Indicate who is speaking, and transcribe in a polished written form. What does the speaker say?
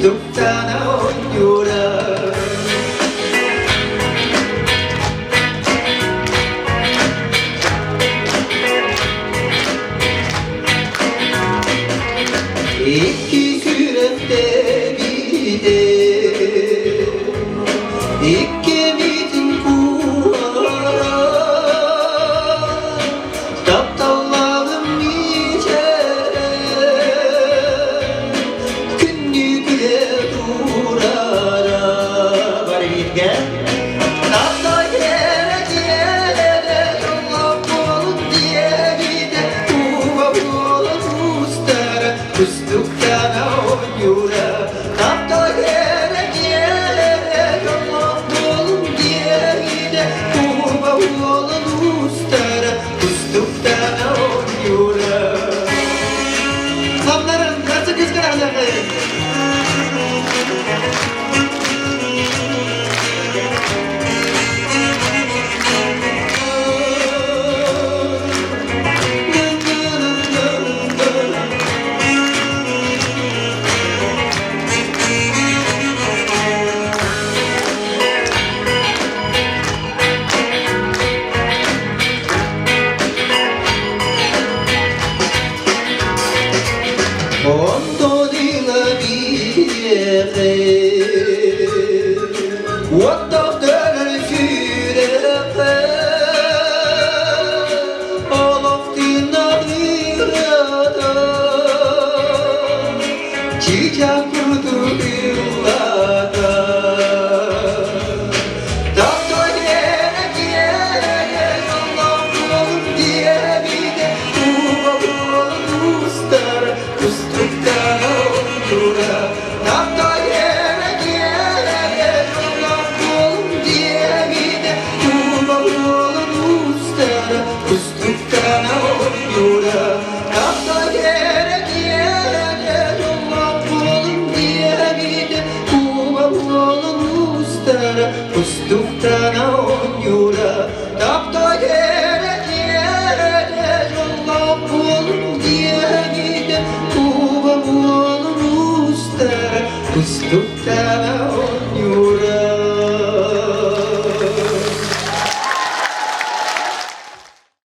Speaker 1: Kustuktan oynuyorum. İki sürette bir de İkimizin kuara Taptallarım içere Günlükle durara Bari git gel Tapta yere yolla bolun diye bir de Kuva bolun ustara Kustuktan oynuyorum. Tapta yere yolla bolun diye bir de Kuva bolun ustara Kustuktan oynuyorum. Kapların nasıl kıskanacak? Quando di la via what of the future all of the nadirada çiçek kurdu yıllarda Tapta yere yolla diye bir de Kuva bolun ustara Kustuktan oynuyorum. Tapta yere yolla bolun diye bir de Kuva bolun ustara Kustuktan oynuyorum. Tapta yere yolla bolun diye bir de Kuva bolun ustara Kustuktan oynuyorum. Tapta yere yolla bolun diye bir de Kuva bolun ustara Kustuktan